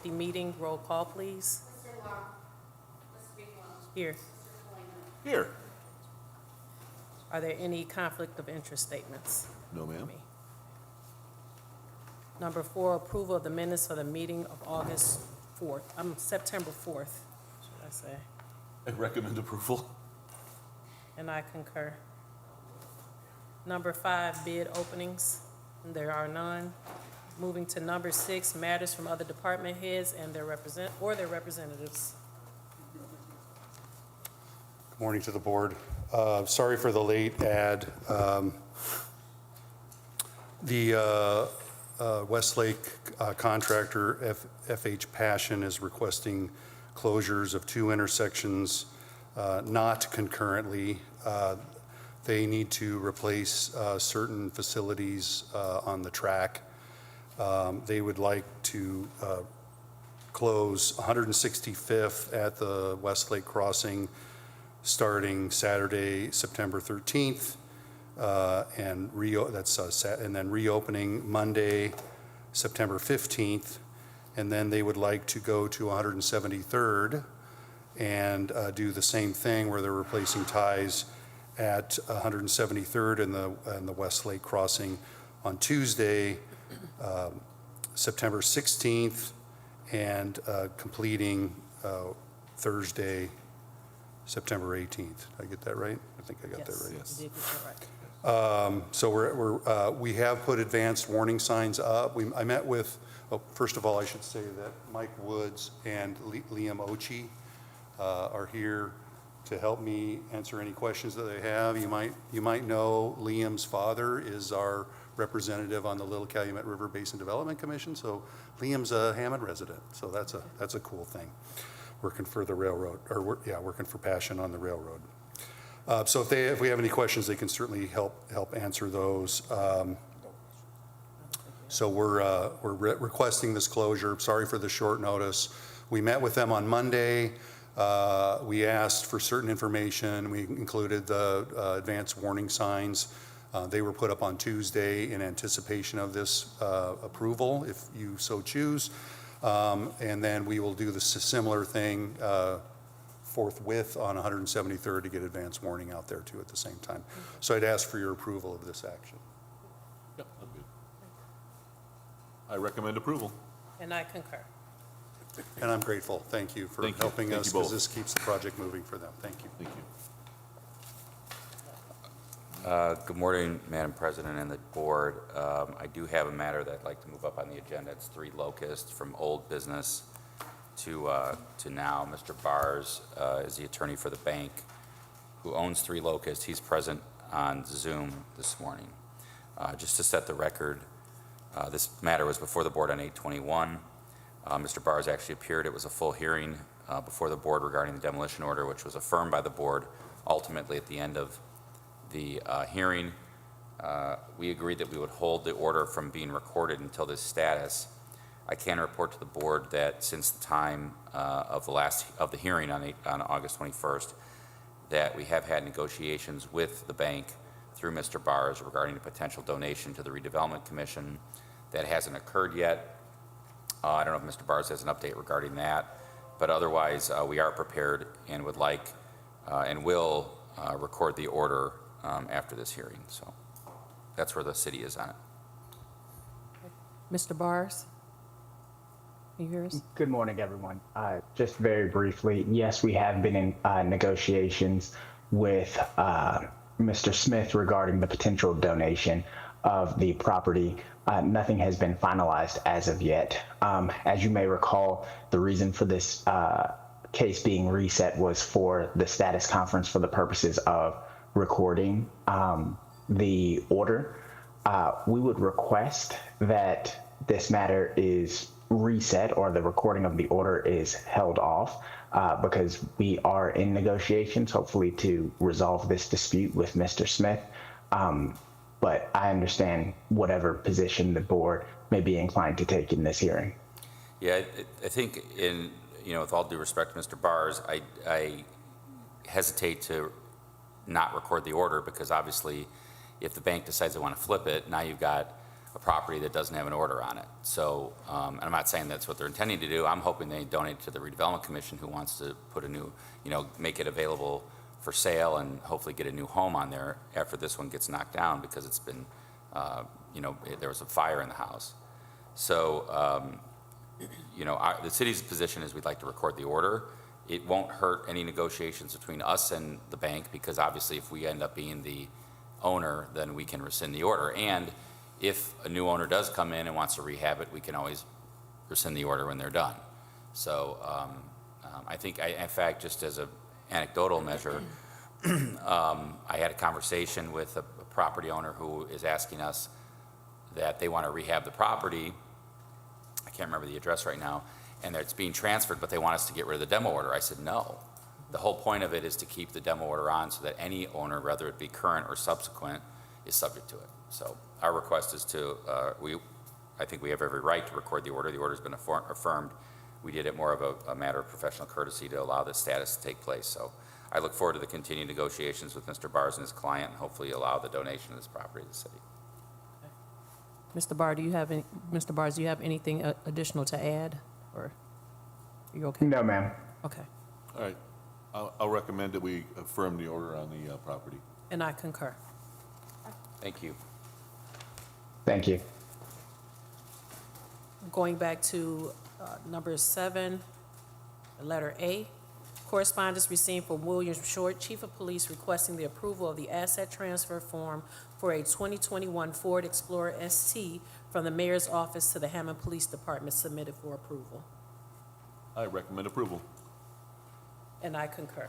The meeting, roll call, please. Mr. Long. Mr. Bigelow. Here. Mr. Coleman. Here. Are there any conflict of interest statements? No, ma'am. Number 4, approval of the minutes for the meeting of September 4th, should I say, I recommend approval. and I concur. Number 5, bid openings, there are none. Moving to number 6, matters from other department heads and their representatives. Good morning to the board. Sorry for the late ad. The Westlake contractor, FH Passion, is requesting closures of 2 intersections, not concurrently. They need to replace certain facilities on the track. They would like to close 165th at the Westlake crossing starting Saturday, September 13th, and then reopening Monday, September 15th, and then they would like to go to 173rd and do the same thing where they're replacing ties at 173rd and the Westlake crossing on Tuesday, September 16th, and completing Thursday, September 18th. Did I get that right? I think I got that right. Yes, you did get that right. So we have put advanced warning signs up. I met with, first of all, I should say that Mike Woods and Liam Ochi are here to help me answer any questions that they have. You might know Liam's father is our representative on the Little Calumet River Basin Development Commission. So Liam's a Hammond resident. So that's a cool thing. Working for the railroad, working for Passion on the railroad. So if we have any questions, they can certainly help answer those. So we're requesting this closure. Sorry for the short notice. We met with them on Monday. We asked for certain information. We included the advanced warning signs. They were put up on Tuesday in anticipation of this approval, if you so choose. And then we will do the similar thing forthwith on 173rd to get advance warning out there too at the same time. So I'd ask for your approval of this action. Yeah, I'm good. I recommend approval. And I concur. And I'm grateful. Thank you for helping us, because this keeps the project moving for them. Thank you. Thank you. Good morning, Madam President and the board. I do have a matter that I'd like to move up on the agenda. It's 3 Locust, from old business to now. Mr. Bars is the attorney for the bank who owns 3 Locust. He's present on Zoom this morning. Just to set the record, this matter was before the board on 8/21. Mr. Bars actually appeared. It was a full hearing before the board regarding the demolition order, which was affirmed by the board. Ultimately, at the end of the hearing, we agreed that we would hold the order from being recorded until this status. I can report to the board that since the time of the hearing on August 21st, that we have had negotiations with the bank through Mr. Bars regarding a potential donation to the Redevelopment Commission. That hasn't occurred yet. I don't know if Mr. Bars has an update regarding that, but otherwise we are prepared and would like and will record the order after this hearing. So that's where the city is on it. Mr. Bars? Can you hear us? Good morning, everyone. Just very briefly, yes, we have been in negotiations with Mr. Smith regarding the potential donation of the property. Nothing has been finalized as of yet. As you may recall, the reason for this case being reset was for the status conference for the purposes of recording the order. We would request that this matter is reset, or the recording of the order is held off, because we are in negotiations, hopefully to resolve this dispute with Mr. Smith. But I understand whatever position the board may be inclined to take in this hearing. Yeah, I think with all due respect to Mr. Bars, I hesitate to not record the order, because obviously if the bank decides they want to flip it, now you've got a property that doesn't have an order on it. So, and I'm not saying that's what they're intending to do. I'm hoping they donate it to the redevelopment commission, who wants to put a new, make it available for sale and hopefully get a new home on there after this one gets knocked down, because it's been, there was a fire in the house. So, the city's position is we'd like to record the order. It won't hurt any negotiations between us and the bank, because obviously if we end up being the owner, then we can rescind the order. And if a new owner does come in and wants to rehab it, we can always rescind the order when they're done. So I think, in fact, just as an anecdotal measure, I had a conversation with a property owner who is asking us that they want to rehab the property. I can't remember the address right now, and it's being transferred, but they want us to get rid of the demo order. I said, no. The whole point of it is to keep the demo order on so that any owner, whether it be current or subsequent, is subject to it. So our request is to, I think we have every right to record the order. The order's been affirmed. We did it more of a matter of professional courtesy to allow this status to take place. So I look forward to the continued negotiations with Mr. Bars and his client, and hopefully allow the donation of this property to the city. Mr. Bars, do you have anything additional to add, or are you okay? No, ma'am. Okay, All right. I'll recommend that we affirm the order on the property. and I concur. Thank you. Thank you. Going back to number 7, letter A, correspondence received from William Short, Chief of Police, requesting the approval of the asset transfer form for a 2021 Ford Explorer ST from the mayor's office to the Hammond Police Department, submitted for approval. I recommend approval. And I concur.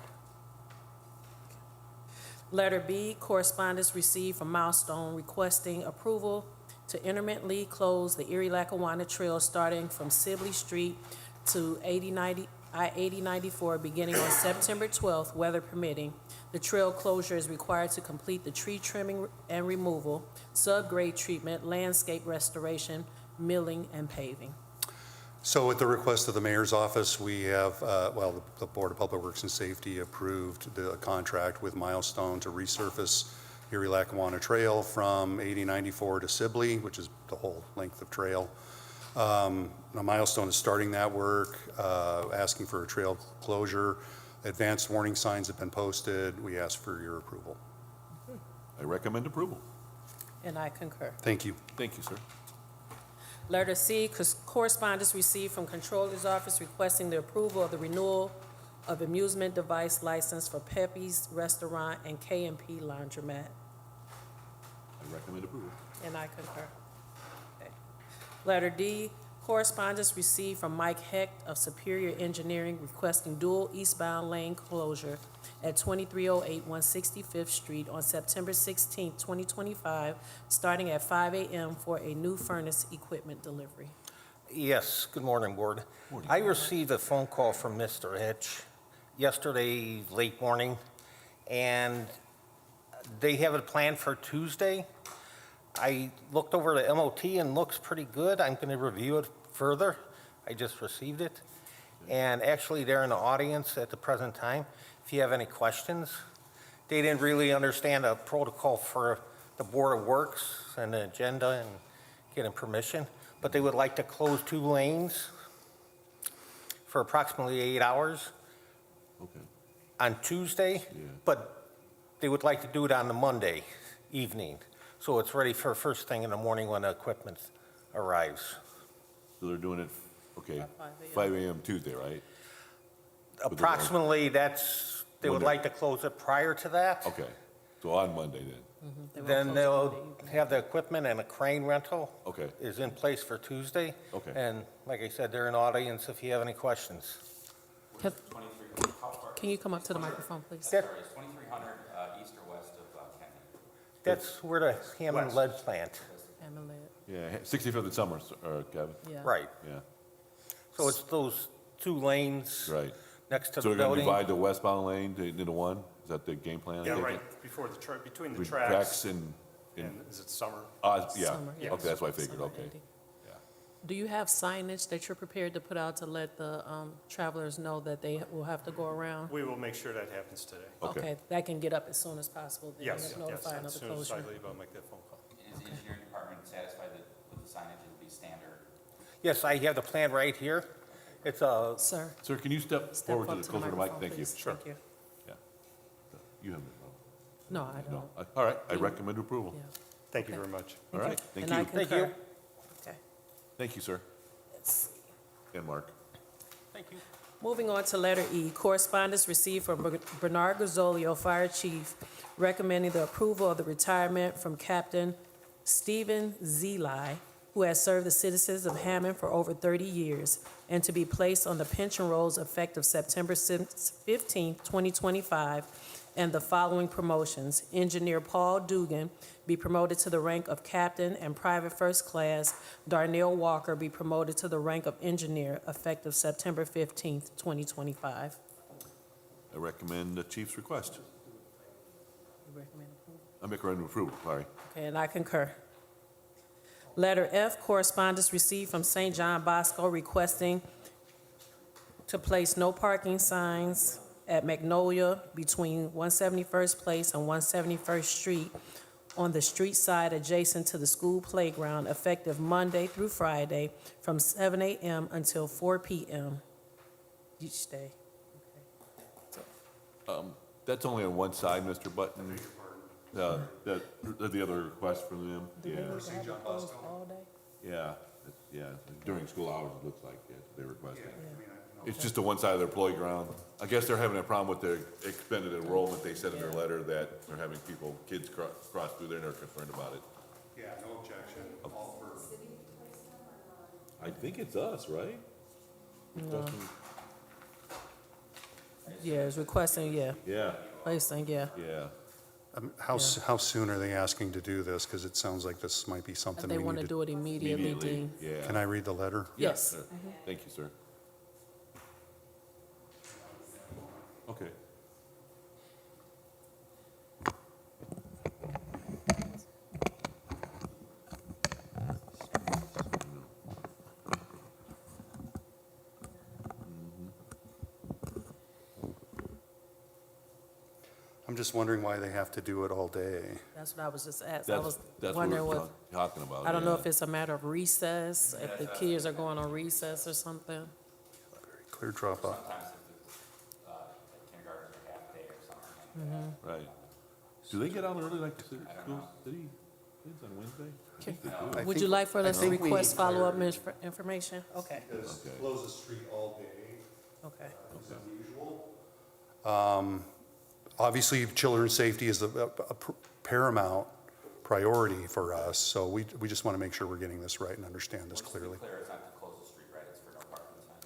Letter B, correspondence received from Milestone requesting approval to intermittently close the Erie-Lackawanna Trail starting from Sibley Street to I-8094 beginning on September 12th, weather permitting. The trail closure is required to complete the tree trimming and removal, subgrade treatment, landscape restoration, milling, and paving. So at the request of the mayor's office, we have, the Board of Public Works and Safety approved the contract with Milestone to resurface Erie-Lackawanna Trail from 8094 to Sibley, which is the whole length of trail. Now Milestone is starting that work, asking for a trail closure. Advanced warning signs have been posted. We ask for your approval. I recommend approval. And I concur. Thank you. Thank you, sir. Letter C, correspondence received from Controller's Office requesting the approval of the renewal of amusement device license for Pepe's Restaurant and K&P Laundromat. I recommend approval. And I concur. Okay. Letter D, correspondence received from Mike Hecht of Superior Engineering requesting dual eastbound lane closure at 2308 165th Street on September 16, 2025, starting at 5 a.m. for a new furnace equipment delivery. Yes, good morning, Board. I received a phone call from Mr. Hitch yesterday late morning, and they have it planned for Tuesday. I looked over the MOT and looks pretty good. I'm going to review it further. I just received it. And actually, they're in the audience at the present time. If you have any questions, they didn't really understand the protocol for the Board of Works and the agenda and getting permission, but they would like to close 2 lanes for approximately 8 hours Okay. on Tuesday, Yeah. but they would like to do it on the Monday evening. So it's ready for first thing in the morning when the equipment arrives. So they're doing it, okay, At 5 a.m. 5 a.m. Tuesday, right? Approximately, they would Monday. like to close it prior to that. Okay. So on Monday then. They won't Then close they'll Monday evening. have the equipment and a crane rental Okay. is in place for Tuesday. Okay. And like I said, they're in the audience if you have any questions. Can- Can you come up to the microphone, please? That- Sorry, it's 2300 east or west of Kenyon. That's where the Hammond lead plant, Hammond Lead. Yeah, 65th and Summers, Kevin. Yeah. right. Yeah, So it's those 2 lanes right. next to So the they're gonna building. divide the westbound lane into one? Is that the game plan? I Yeah, take right, it? before between the With tracks and, and, is it summer? yeah, Summer, yeah. okay, that's what I figured, Summer okay. ending. Yeah. Do you have signage that you're prepared to put out to let the travelers know that they will have to go around? We will make sure that happens today. Okay. That can get up as soon as possible, then Yes, yes, notifying of as the soon as I closure. leave, I'll make that phone call. Is the engineering department satisfied that Yes, I have the plan right here. It's a, Sir, Sir, can you step step forward to up the to the closer to the mic? microphone, Thank you. please. Thank you. Yeah. You have No, I no. don't. All right, I recommend approval. Yeah. Thank you Okay. very much. All right, thank And I you. Thank concur. you. Okay, Thank you, sir. let's see. And Mark. thank you. Moving on to letter E, correspondence received from Bernard Gazzolio, Fire Chief, recommending the approval of the retirement from Captain Stephen Zeli, who has served the citizens of Hammond for over 30 years, and to be placed on the pension rolls effective September 15, 2025, and the following promotions. Engineer Paul Dugan be promoted to the rank of captain and private first class. Darnell Walker be promoted to the rank of engineer effective September 15, 2025. I recommend the chief's request. You recommend approval? I make a recommend approval, sorry. Okay, and I concur. Letter F, correspondence received from St. John Bosco requesting to place no parking signs at Magnolia between 171st Place and 171st Street on the street side adjacent to the school playground effective Monday through Friday from 7 a.m. until 4 p.m. each day. That's only on one side, Mr. Button. The other request from them, Do they yeah, need to have it closed all day? yeah, yeah, during school hours, it looks like, yeah, they requested. Yeah. It's just to one side of their playground. I guess they're having a problem with their expended enrollment. They said in their letter that they're having kids cross through there, and they're concerned about it. Yeah, no objection. All for. I think it's us, right? Requesting- Yeah, it's requesting, yeah, Yeah, placing, yeah. yeah. How soon are they asking to do this? Because it sounds like this might be If something they we want to need to. do it immediately, Dean. Yeah. Can I read the letter? Yes. Sir. Thank you, sir. Okay. I'm just wondering why they have to do it all day. That's what I was just asking. I was That's what wondering we're what, talking about. I don't know yeah. if it's a matter of recess, if the kids are going on recess or something. Clear drop off. Sometimes if kindergarten's a half day or something. Right. Do they get out early like the school city kids on Wednesday? I think they do. Would you like for us to think we request follow-up declared- information? Okay, Close the street all day. okay. Obviously, children's safety is a paramount priority for us, so we just want to make sure we're getting this right and understand this clearly. Clear, it's not to close the street, right? It's for no parking signs.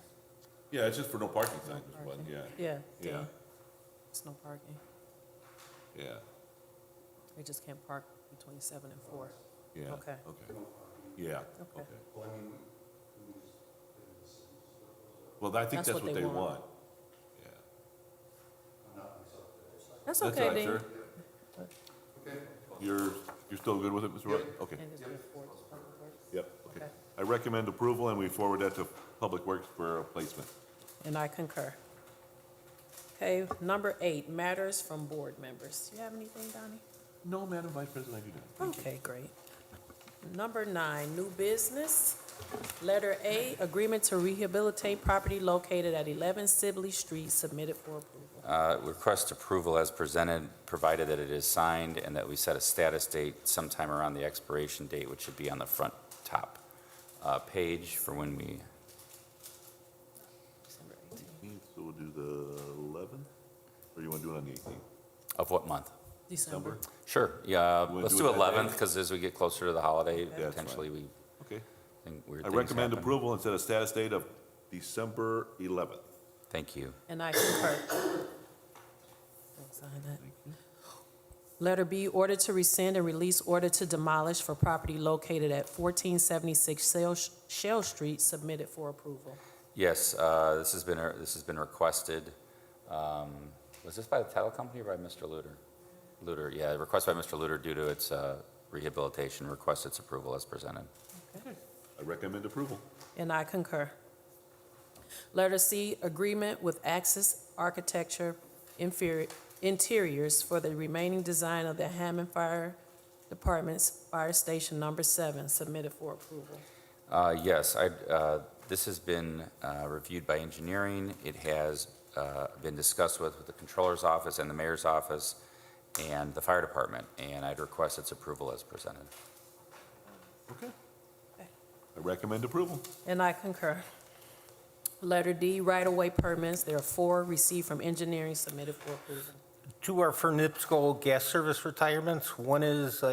Yeah, it's just for no parking signs, Mr. Button, yeah. Yeah, Yeah, Dean. It's no parking. yeah, They just can't park between 7 and 4. yeah. Okay. Okay. Yeah, Okay. okay. Well, I think That's that's what what they they want. want. Yeah. That's That's okay, all right, Dean. sir. You're still good with it, Mr. Button? Okay. And it's good for Public Works. Yep, okay. Okay. I recommend approval, and we forward that to Public Works for a placement. And I concur. Okay, number 8, matters from board members. Do you have anything, Donnie? No, Madam Vice President, I do not. Okay, great. Number 9, new business. Letter A, agreement to rehabilitate property located at 11 Sibley Street, submitted for approval. Request approval as presented, provided that it is signed and that we set a status date sometime around the expiration date, which should be on the front top page for when we, December 18th. So we'll do the 11th, or you want to do it on the 18th? of what month? December. Sure, yeah, wanna let's do do it that day? 11th, because as we get closer to the holiday, That's potentially we Okay. think weird I things recommend happen. approval and set a status date of December 11th. Thank you. And I concur. Don't sign that. Letter B, order to rescind and release order to demolish for property located at 1476 Shell Street, submitted for approval. Yes, this has been requested. Was this by the title company or by Mr. Luter? Luter, yeah, request by Mr. Luter due to its rehabilitation, request its approval as presented. I recommend approval. And I concur. Letter C, agreement with Axis Architecture Interiors for the remaining design of the Hammond Fire Department's Fire Station Number 7, submitted for approval. Yes, this has been reviewed by engineering. It has been discussed with the controller's office and the mayor's office and the fire department, and I'd request its approval as presented. Okay. I recommend approval. And I concur. Letter D, right-of-way permits. There are 4 received from engineering submitted for approval. 2 are for NIPSCO gas service retirements. One is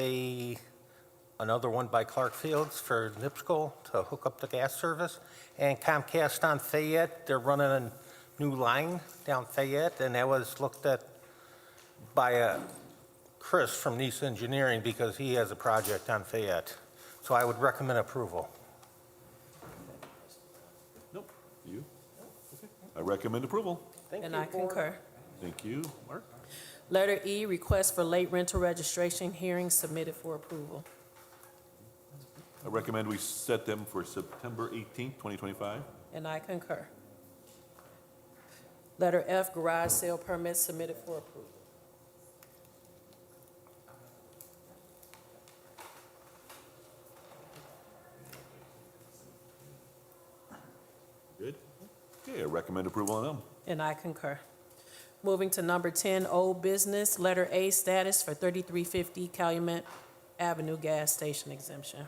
another one by Clark Fields for NIPSCO to hook up the gas service. And Comcast on Fayette, they're running a new line down Fayette, and that was looked at by Chris from Nice Engineering because he has a project on Fayette. So I would recommend approval. Nope. You? Okay. I recommend approval. And I concur. Thank you. Mark? Letter E, request for late rental registration hearings submitted for approval. I recommend we set them for September 18th, 2025. And I concur. Letter F, garage sale permits submitted for approval. Good. Okay, I recommend approval on them. And I concur. Moving to number 10, old business. Letter A, status for 3350 Calumet Avenue gas station exemption.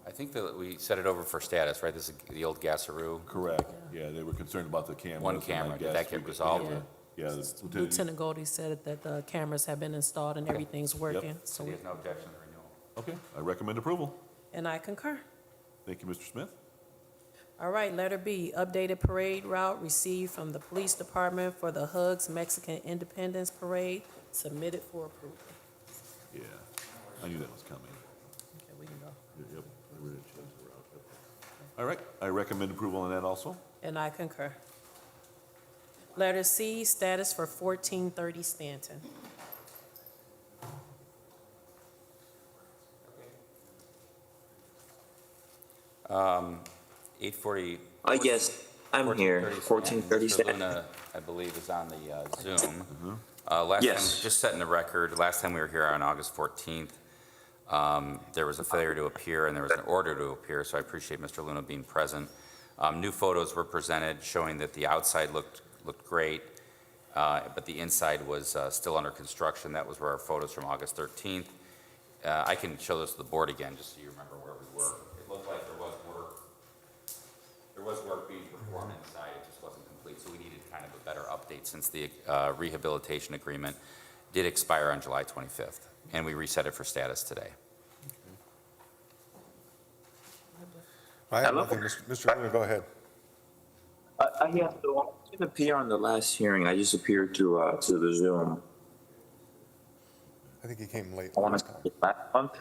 I think that we set it over for status, right? This is the old Gasaroo. Correct. Yeah, they were concerned about the cameras. One and I camera. Did guess that get we- resolved? Yeah, the lieutenant, Lieutenant Goldie said that the cameras have been installed and everything's working. So there's no objection to renewal. okay, I recommend approval. And I concur. Thank you, Mr. Smith. All right, letter B, updated parade route received from the police department for the Hugs Mexican Independence Parade, submitted for approval. Yeah, I knew that was coming. Okay, we can go. Yep. We're gonna change the route. Yep. All right, I recommend approval on that also. And I concur. Letter C, status for 1430 Stanton. Um, 840. Yes, I'm here. 1430 Mr. Stanton. Luna, I believe, is on the Zoom. Last Yes. time, just setting the record, last time we were here on August 14th, there was a failure to appear and there was an order to appear, so I appreciate Mr. Luna being present. New photos were presented showing that the outside looked great, but the inside was still under construction. That was where our photos from August 13th. I can show this to the board again, just so you remember where we were. It looked like there was work being performed inside, it just wasn't complete, so we needed kind of a better update since the rehabilitation agreement did expire on July 25th, and we reset it for status today. I have Hello? nothing. Mr. Luna, go ahead. Yeah, so I didn't appear on the last hearing. I just appeared to the Zoom. I think he came late I want last to time. say last month.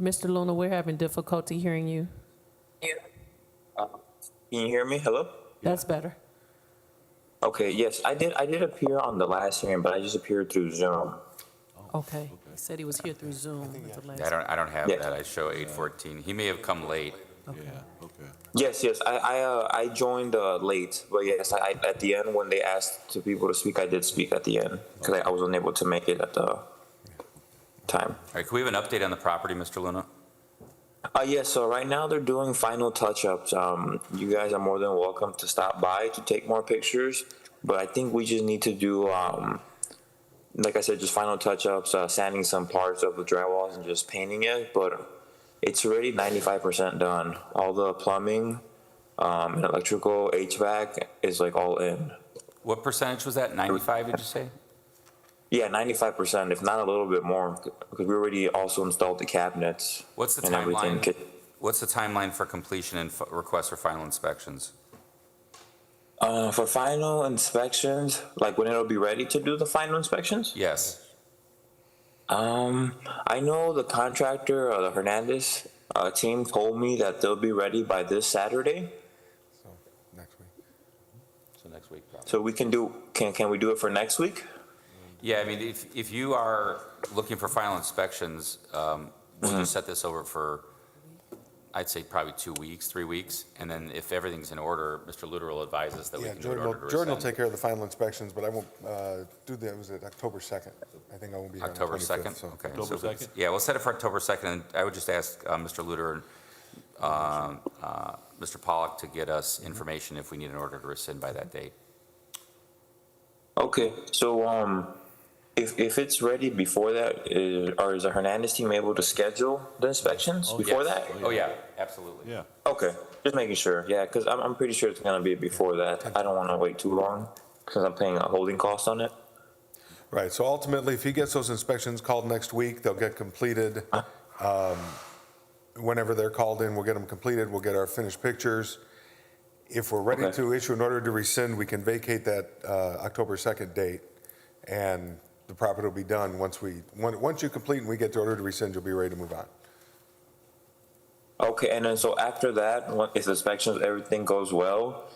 Mr. Luna, we're having difficulty hearing you. Can you hear me? Hello? That's better. Okay, yes, I did appear on the last hearing, but I just appeared through Zoom. Okay. He said he was here through Zoom at the last. I don't have Yeah. that, I show 814. He may have come late. Yeah, okay. Yes, I joined late, but yes, I at the end when they asked to people to speak, I did speak at the end because I was unable to make it at the time. All right, can we have an update on the property, Mr. Luna? Yes, so right now they're doing final touch-ups. You guys are more than welcome to stop by to take more pictures, but I think we just need to do, like I said, just final touch-ups, sanding some parts of the drywalls and just painting it, but it's already 95% done. All the plumbing, and electrical, HVAC is like all in. What percentage was that, 95, did you say? Yeah, 95%, if not a little bit more, because we already also installed the cabinets What's the and everything. timeline? What's the timeline for completion and request for final inspections? For final inspections, like when it'll be ready to do the final inspections? Yes. I know the contractor, the Hernandez team told me that they'll be ready by this Saturday. So, next week. So next week, probably. So we can do, can we do it for next week? Yeah, I mean, if you are looking for final inspections, we'll just set this over for I'd say probably 2 weeks, 3 weeks. And then if everything's in order, Mr. Luter will advise us that we Yeah, can do an Jordan order to Jordan will rescind. take care of the final inspections, but I won't do that, was it October 2nd? I think I won't be here on the 25th. October 2nd? so- Okay. October so 2nd? Yeah, we'll set it for October 2nd, and I would just ask Mr. Luter and Mr. Pollock to get us information if we need an order to rescind by that date. Okay, so, if it's ready before that, or is the Hernandez team able to schedule the inspections before Yes. that? Oh, yeah, absolutely. Yeah. Okay, just making sure, yeah, because I'm pretty sure it's gonna be before that. I don't wanna wait too long, because I'm paying a holding cost on it. Right, so ultimately, if he gets those inspections called next week, they'll get completed. Whenever they're called in, we'll get them completed, we'll get our finished pictures. If we're ready Okay. to issue an order to rescind, we can vacate that October 2nd date, and the property will be done once you complete and we get the order to rescind, you'll be ready to move on. Okay, and then so after that, if the inspections, everything goes well,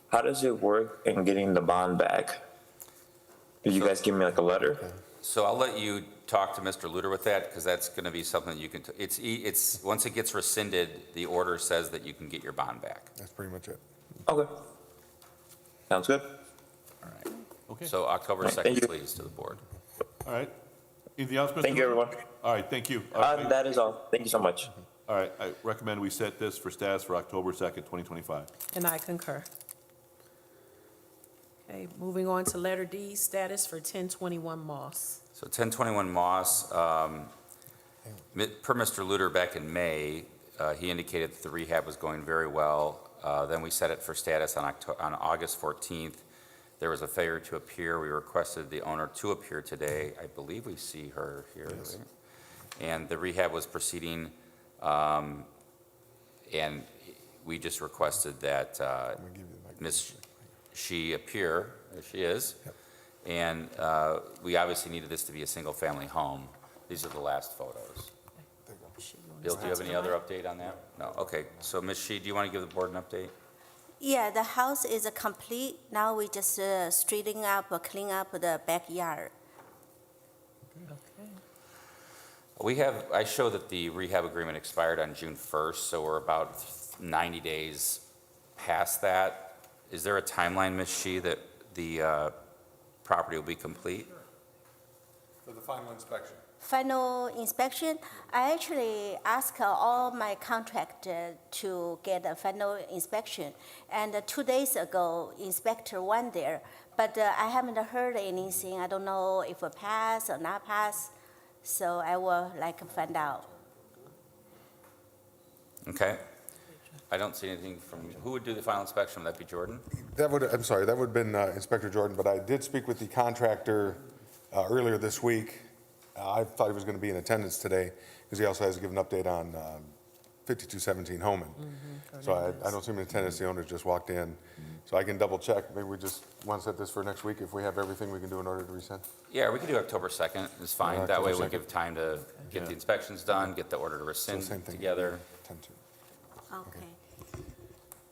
how does it work in getting the bond back? Did you guys give me like a letter? So I'll let you talk to Mr. Luter with that, because that's going to be something that you can, it's, once it gets rescinded, the order says that you can get your bond back. That's pretty much it. Okay. Sounds good. All right. Okay, So October Right, thank 2nd, you. please, to the board. all right. Anything else, Mr. Thank you, Luter? everyone. All right, thank you. All right, That is all. Thank you so much. all right, I recommend we set this for status for October 2nd, 2025. And I concur. Okay, moving on to letter D, status for 1021 Moss. So 1021 Moss, per Mr. Luter back in May, he indicated that the rehab was going very well. Then we set it for status on August 14th. There was a failure to appear. We requested the owner to appear today. I believe we see her here. Yes. Right? And the rehab was proceeding, and we just requested that I'm gonna give you the Ms. She appear, there she is. Yep. And we obviously needed this to be a single-family home. These are the last photos. Bill, do you have any other update on that? No, okay. So Ms. Shi, do you want to give the board an update? Yeah, the house is complete. Now we just straightening up, clean up the backyard. Okay. I show that the rehab agreement expired on June 1st, so we're about 90 days past that. Is there a timeline, Ms. Shi, that the property will be complete? For the final inspection. Final inspection, I actually asked all my contractor to get a final inspection. And 2 days ago, inspector went there, but I haven't heard anything. I don't know if it passed or not passed, so I will find out. Okay. I don't see anything from, who would do the final inspection? Would that be Jordan? I'm sorry, that would have been Inspector Jordan, but I did speak with the contractor earlier this week. I thought he was going to be in attendance today, because he also has to give an update on 5217 Homan. So I don't see him in attendance, the owner just walked in. So I can double check, maybe we just want to set this for next week, if we have everything we can do in order to rescind. Yeah, we could do October 2nd, it's fine. Yeah, That way October we 2nd. give time to get the inspections done, get the order to rescind same thing. together. 10-2. Okay.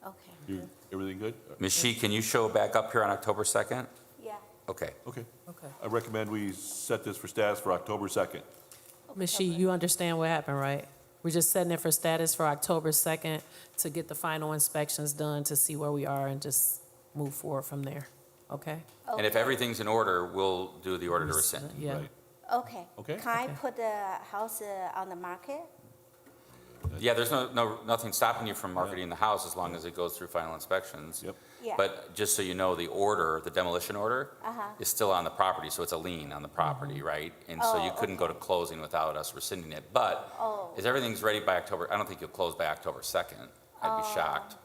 Okay. You, everything good? Ms. Shi, can you show back up here on October 2nd? Yeah. Okay. Okay. Okay. I recommend we set this for status for October 2nd. Ms. Shi, you understand what happened, right? We're just setting it for status for October 2nd to get the final inspections done, to see where we are and just move forward from there, okay? And if everything's in order, we'll do the order to rescind. Yeah. Right. Okay. Okay. Can I Okay. put the house on the market? Yeah, there's nothing stopping you from marketing the house as long as it goes through final inspections. Yep. Yeah. But just so you know, the order, the demolition order, Uh-huh. is still on the property, so it's a lien on the property, right? And so you Oh, couldn't go to closing without us rescinding it. But Oh. if everything's ready by October, I don't think you'll close by October 2nd. I'd be shocked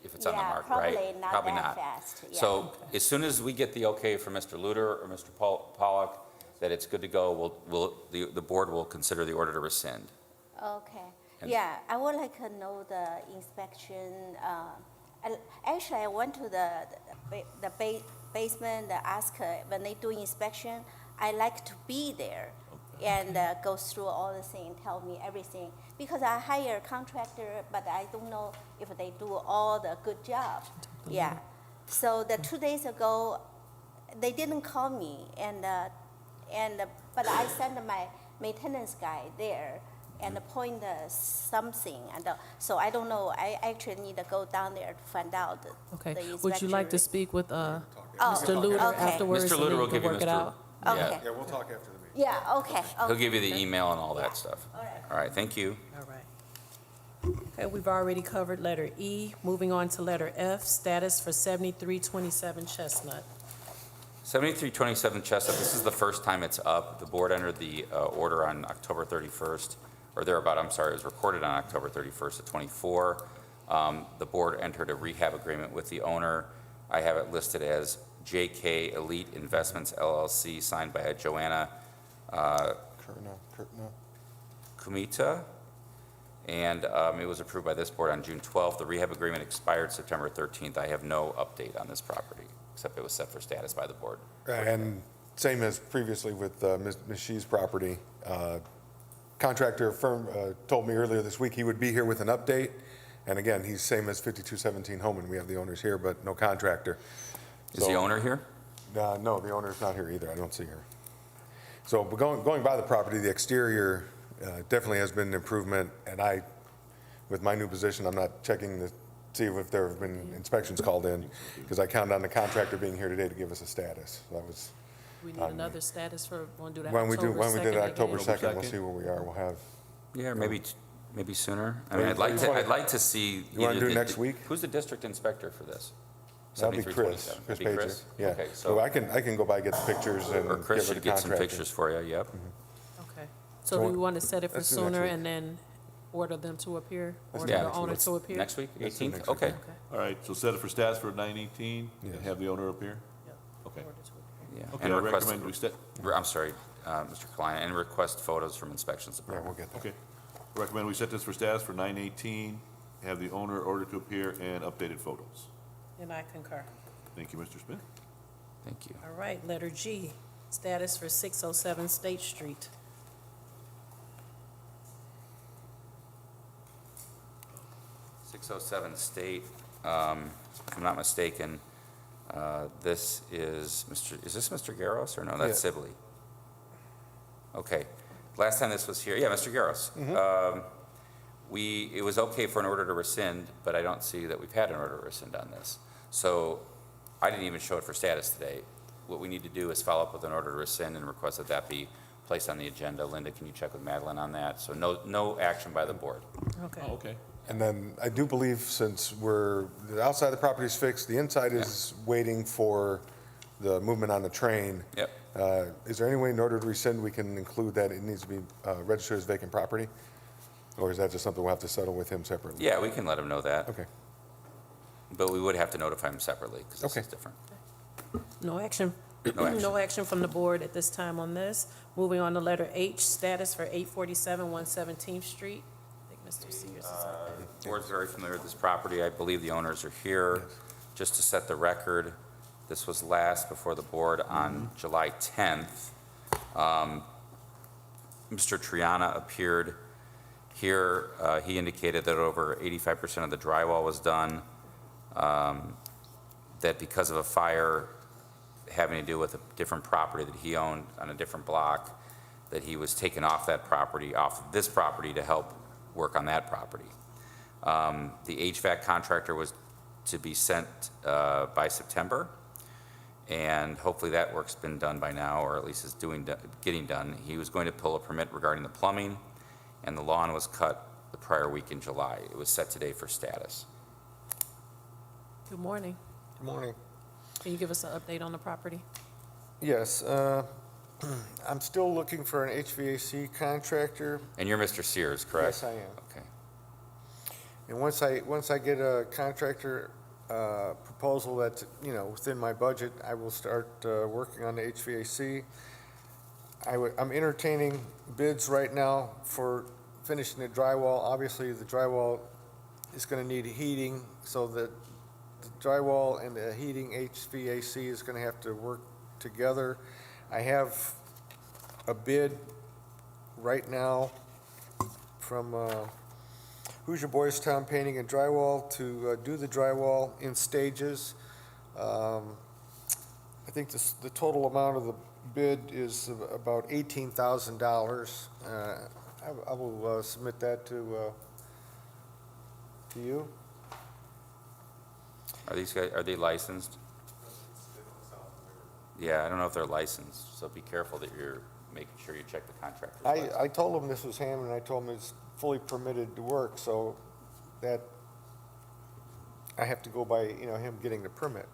if it's on the Yeah, market, right? probably not that fast, yeah. So as soon as we get the okay from Mr. Luter or Mr. Pollock that it's good to go, the board will consider the order to rescind. Okay. And- Yeah, I would like to know the inspection. Actually, I went to the basement, ask when they do inspection. I like to be there and go through all the things, tell me everything. Because I hire a contractor, but I don't know if they do all the good job. Yeah. So the 2 days ago, they didn't call me, but I sent my maintenance guy there, and point something, and so I don't know, I actually need to go down there to find out the Okay. inspection Would you like to rate. speak with Oh, Mr. Luder okay. afterwards? Mr. and Luder then will you give can you work it Mr. out? Okay. Yeah, Yeah, we'll talk after the meeting. Yeah, okay, he'll okay. give you the email and all that stuff. All right. All right, thank you. All right. Okay, we've already covered letter E. Moving on to letter F, status for 7327 Chestnut. 7327 Chestnut, this is the first time it's up. The board entered the order on October 31st, or thereabout, I'm sorry, it was recorded on October 31st of '24. The board entered a rehab agreement with the owner. I have it listed as JK Elite Investments LLC, signed by Joanna Kurtna. Kumita, and it was approved by this board on June 12th. The rehab agreement expired September 13th. I have no update on this property, except it was set for status by the board. And same as previously with Ms. Shee's property. Contractor firm told me earlier this week he would be here with an update. And again, he's same as 5217 Homan. We have the owners here, but no contractor. Is the owner here? No, the owner's not here either. I don't see her. So but going by the property, the exterior definitely has been an improvement. And with my new position, I'm not checking to see if there have been inspections called in, because I count on the contractor being here today to give us a status. So that was, We need another status for, want to do that when we October 2nd? did it October again? 2nd, we'll see where we are. We'll have, Yeah, or maybe sooner. I mean, What do you I'd like to see. You wanna either do the- next week? Who's the district inspector for this? that'll be Chris 7327. That'd be Pager. Chris? Yeah. Okay, So I can go by, get the pictures and Or give Chris her the should get some contractor. pictures for you, yep. Okay. So do we want to set it for let's do next sooner week. and then order them to appear? Let's Order do the next owner week. to appear? Next week, Let's do 18th? next week. Okay. Okay. All right, so set it for status for 9/18 and Yes. have the owner appear? Yep. Okay. Order to appear. Yeah. Okay, And I request- recommend we set, I'm sorry, Mr. Klein, and request photos from inspections Yeah, department. we'll get that. okay. Recommend we set this for status for 9/18, have the owner order to appear and updated photos. And I concur. Thank you, Mr. Smith. Thank you. All right, letter G, status for 607 State Street. .607 State, if I'm not mistaken, this is this Mr. Garros, or no, that's Sibley? Okay, last time this was here, yeah, Mr. Garros. It was okay for an order to rescind, but I don't see that we've had an order to rescind on this. So I didn't even show it for status today. What we need to do is follow up with an order to rescind and request that that be placed on the agenda. Linda, can you check with Madeline on that? So no action by the board. Okay. Oh, okay. And then I do believe since the outside of the property is fixed, the inside is waiting for the movement on the train. Yep. Is there any way in order to rescind, we can include that it needs to be registered as vacant property? Or is that just something we'll have to settle with him separately? Yeah, we can let him know that. Okay. But we would have to notify him separately, because this Okay. is different. No action. No action. No action from the board at this time on this. Moving on to letter H, status for 847 117th Street. I think Mr. Sears is up there. Board's very familiar with this property. I believe the owners are here. Just to set the record, this was last before the board on July 10th. Mr. Triana appeared here. He indicated that over 85% of the drywall was done, that because of a fire having to do with a different property that he owned on a different block, that he was taken off that property, off this property, to help work on that property. The HVAC contractor was to be sent by September, and hopefully that work's been done by now, or at least is getting done. He was going to pull a permit regarding the plumbing, and the lawn was cut the prior week in July. It was set today for status. Good morning. Good morning. Can you give us an update on the property? Yes, I'm still looking for an HVAC contractor. And you're Mr. Sears, correct? Yes, I am. Okay. And once I get a contractor proposal that's, within my budget, I will start working on the HVAC. I'm entertaining bids right now for finishing the drywall. Obviously, the drywall is going to need heating, so that the drywall and the heating HVAC is going to have to work together. I have a bid right now from Hoosier Boys Town Painting and Drywall to do the drywall in stages. I think the total amount of the bid is about $18,000. I will submit that to you. Are these guys, are they licensed? Yeah, I don't know if they're licensed, so be careful that you're making sure you check the contractor's license. I told him this was Hammond, and I told him it's fully permitted to work, so that I have to go by, him getting the permit.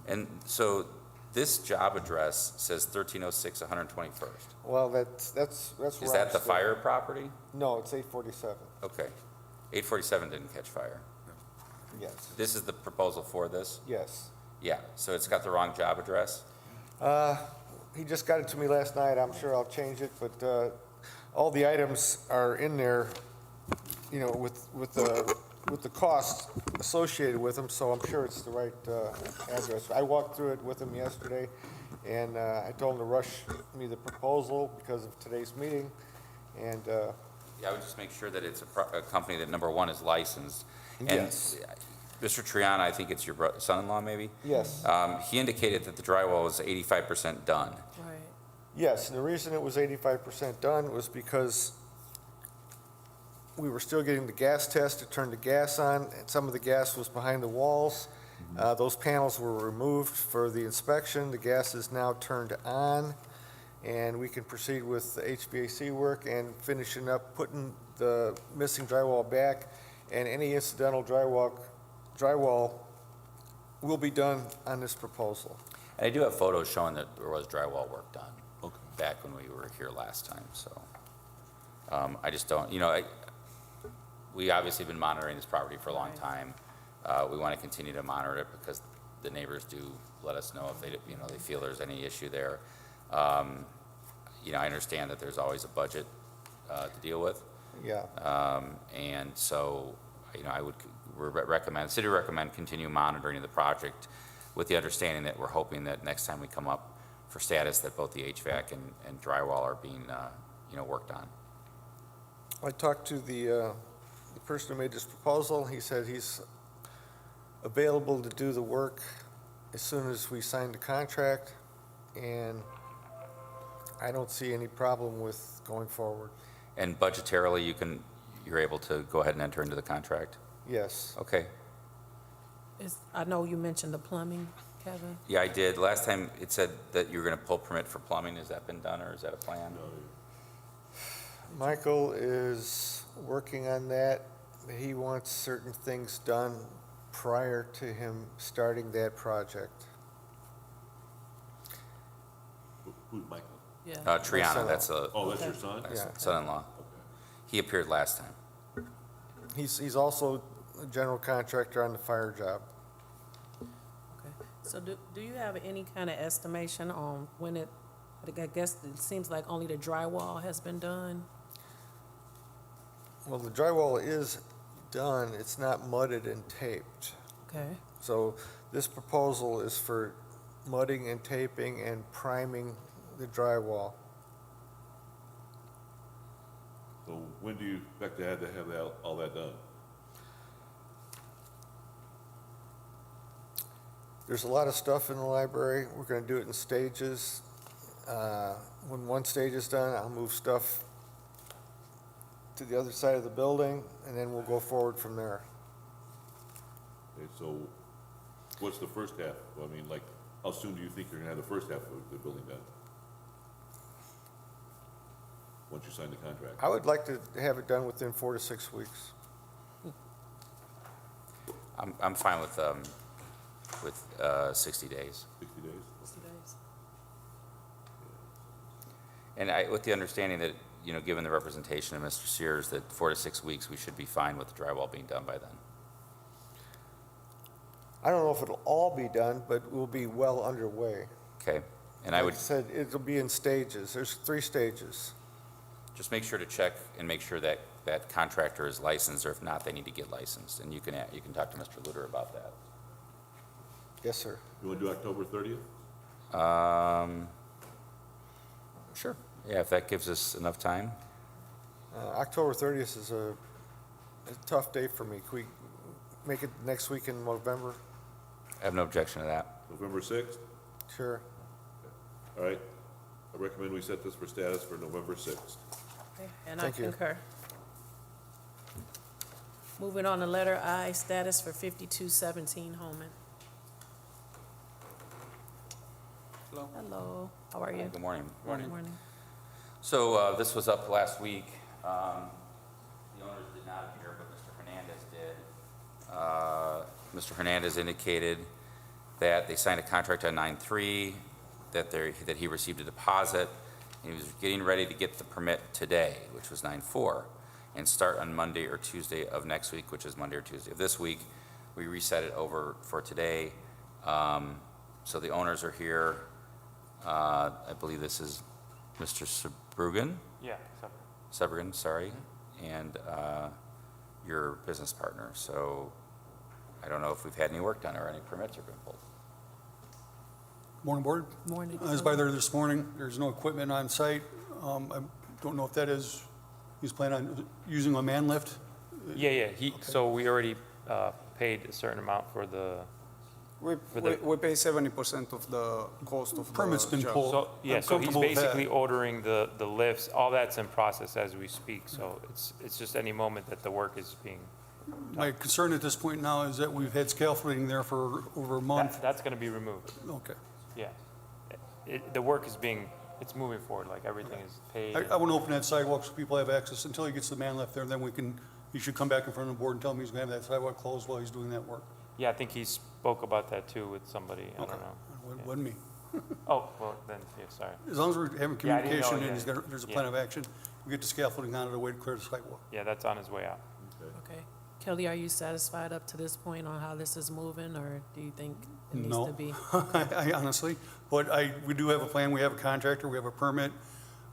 And so this job address says 1306 121st. Well, that's where Is I'm that the staying. fire property? No, it's 847, Okay. 847 didn't catch fire. yes, This is the proposal for this? yes. Yeah, so it's got the wrong job address? He just got it to me last night, I'm sure I'll change it, but all the items are in there, with the cost associated with them, so I'm sure it's the right address. I walked through it with him yesterday, and I told him to rush me the proposal because of today's meeting, and Yeah, I would just make sure that it's a company that, number one, is licensed. And Yes. Mr. Triana, I think it's your son-in-law, maybe? yes. He indicated that the drywall was 85% done. Right. Yes, and the reason it was 85% done was because we were still getting the gas test to turn the gas on, and some of the gas was behind the walls. Those panels were removed for the inspection. The gas is now turned on, and we can proceed with the HVAC work and finishing up, putting the missing drywall back, and any incidental drywall will be done on this proposal. And I do have photos showing that there was drywall work done back when we were here last time, so. I just don't, we obviously have been monitoring this property for a long time. We want to continue to monitor it because the neighbors do let us know if they, they feel there's any issue there. I understand that there's always a budget to deal with. Yeah. And so, city would recommend continue monitoring the project with the understanding that we're hoping that next time we come up for status that both the HVAC and drywall are being, worked on. I talked to the person who made this proposal. He said he's available to do the work as soon as we sign the contract, and I don't see any problem with going forward. And budgetarily, you're able to go ahead and enter into the contract? Yes. Okay. I know you mentioned the plumbing, Kevin. Yeah, I did. Last time it said that you were going to pull permit for plumbing. Has that been done or is that a plan? Michael is working on that. He wants certain things done prior to him starting that project. Who's Michael? Yeah. Triana, that's Oh, that's your son? that's Yeah. son-in-law. He appeared last time. He's also a general contractor on the fire job. Okay. So do you have any kind of estimation on when I guess it seems like only the drywall has been done? Well, the drywall is done. It's not mudded and taped. Okay. So this proposal is for mudding and taping and priming the drywall. So when do you expect to have all that done? There's a lot of stuff in the library. We're going to do it in stages. When one stage is done, I'll move stuff to the other side of the building, and then we'll go forward from there. Okay, so what's the first half? Well, I mean, like, how soon do you think you're gonna have the first half of the building done? Once you sign the contract? I would like to have it done within 4 to 6 weeks. I'm fine with 60 days. 60 days? 60 days. And with the understanding that, given the representation of Mr. Sears, that 4 to 6 weeks, we should be fine with the drywall being done by then. I don't know if it'll all be done, but we'll be well underway. Okay? And I would Like said, it'll be in stages. There's 3 stages. just make sure to check and make sure that that contractor is licensed, or if not, they need to get licensed. And you can talk to Mr. Luter about that. Yes, sir. You wanna do October 30th? Sure. Yeah, if that gives us enough time. October 30th is a tough day for me. Can we make it next week in November? I have no objection to that. November 6th? Sure. All right. I recommend we set this for status for November 6th. Okay, and I Thank you. concur. Moving on to letter I, status for 5217 Hammond. Hello, how are you? Good morning. Morning. So this was up last week. The owners did not appear, but Mr. Hernandez did. Mr. Hernandez indicated that they signed a contract on 9/3, that he received a deposit, and he was getting ready to get the permit today, which was 9/4, and start on Monday or Tuesday of next week, which is Monday or Tuesday of this week. We reset it over for today. So the owners are here. I believe this is Mr. Sabrugan? Yeah, Sabrugan, sorry, and your business partner. So I don't know if we've had any work done or any permits have been pulled. Morning, Board. Morning. I was by there this morning. There's no equipment on site. I don't know if that is, he's planning on using a man lift? Yeah, so we already paid a certain amount for the, We pay 70% of the cost of the Permit's been job. pulled. so, yeah, I'm so he's comfortable with that. basically ordering the lifts, all that's in process as we speak, so it's just any moment that the work is being, My concern at this point now is that we've had scaffolding there for over a month. that's gonna be removed, Okay. yeah. The work is it's moving forward, like everything is paid. I want to open that sidewalk so people have access until he gets the man lift there, then he should come back in front of the board and tell me he's going to have that sidewalk closed while he's doing that work. Yeah, I think he spoke about that too with somebody, I don't Okay. know. Wasn't me. Oh, well, then, yeah, sorry. As long as we're having Yeah, I didn't know, communication yeah. and there's a plan of action, we get the scaffolding out of the way to clear the sidewalk. Yeah, that's on his way out. Okay. Kelly, are you satisfied up to this point on how this is moving, or do you think it needs No. to be? I honestly, but we do have a plan, we have a contractor, we have a permit.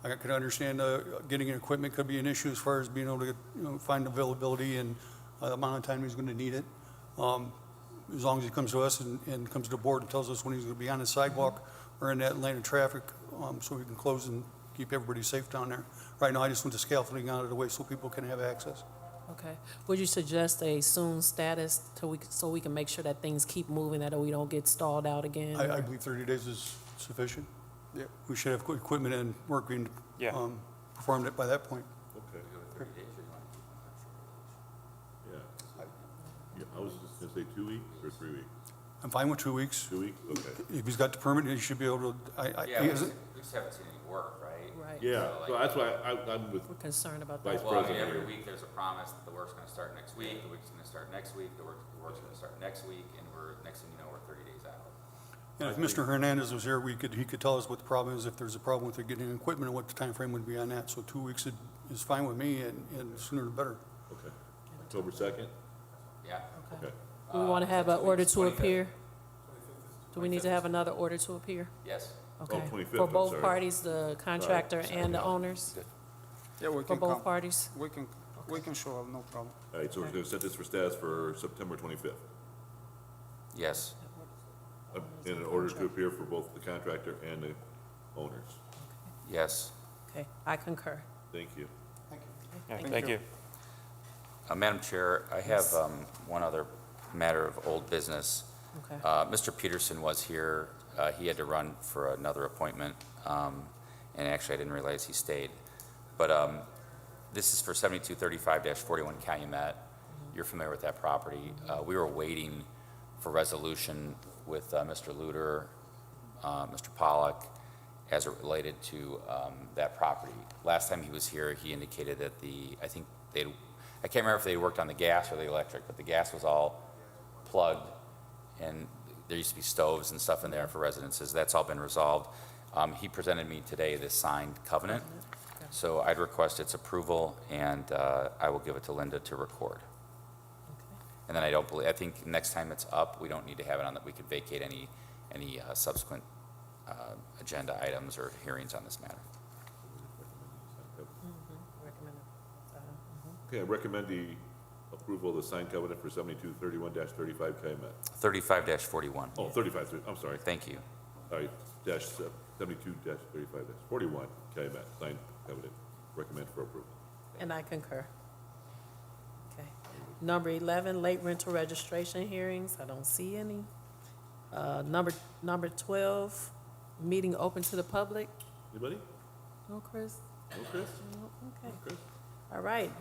I could understand getting equipment could be an issue as far as being able to, find availability and the amount of time he's going to need it. As long as he comes to us and comes to the board and tells us when he's going to be on the sidewalk or in that lane of traffic, so we can close and keep everybody safe down there. Right now, I just want the scaffolding out of the way so people can have access. Okay. Would you suggest a soon status so we can make sure that things keep moving, that we don't get stalled out again? I believe 30 days is sufficient. Yeah. We should have equipment and work being Yeah. performed by that point. Okay, We go with 30 days, or you want to keep it on short? yeah. I was just gonna say 2 weeks or 3 weeks? I'm fine with 2 weeks. 2 weeks, okay. If he's got the permit, he should be able to, Yeah, he we hasn't- just haven't seen any work, right? Right. Yeah, so that's why I'm with We're concerned about Vice that. Well, I mean, President every here. week there's a promise that the work's gonna start next week, the week's gonna start next week, the work's gonna start next week, and next thing you know, we're 30 days out. And if Mr. Hernandez was here, he could tell us what the problem is, if there's a problem with getting equipment, and what the time frame would be on that. So 2 weeks is fine with me, and sooner the better. Okay. October 2nd? Yeah? Okay. Do we want to have an order to 25th. appear? Do we need to have another order to appear? Yes. Okay. 25th, For I'm both sorry. parties, the contractor and the owners? Yeah, we For can both come. parties? We can show up, no problem. All right, so we're gonna set this for status for September 25th. Yes. In an order to appear for both the contractor and the owners. Yes. Okay, I concur. Thank you. Yeah, thank you. Madam Chair, I have one other matter of old business. Okay. Mr. Peterson was here. He had to run for another appointment, and actually, I didn't realize he stayed. But this is for 7235-41 Calumet. You're familiar with that property. We were waiting for resolution with Mr. Luter, Mr. Pollock, as it related to that property. Last time he was here, he indicated that I can't remember if they worked on the gas or the electric, but the gas was all plugged, and there used to be stoves and stuff in there for residences. That's all been resolved. He presented me today this signed covenant, so I'd request its approval, and I will give it to Linda to record. And then I think next time it's up, we don't need to have it on that. We could vacate any subsequent agenda items or hearings on this matter. Okay, I recommend the approval of the signed covenant for 7231-35 Calumet. 35-41. Oh, 35, I'm sorry. Thank you. All right, 72-35-41 Calumet, signed covenant. Recommend for approval. And I concur. Okay. Number 11, late rental registration hearings. I don't see any. Number 12, meeting open to the public. Anybody? No, Chris? No, Chris? Okay. All right,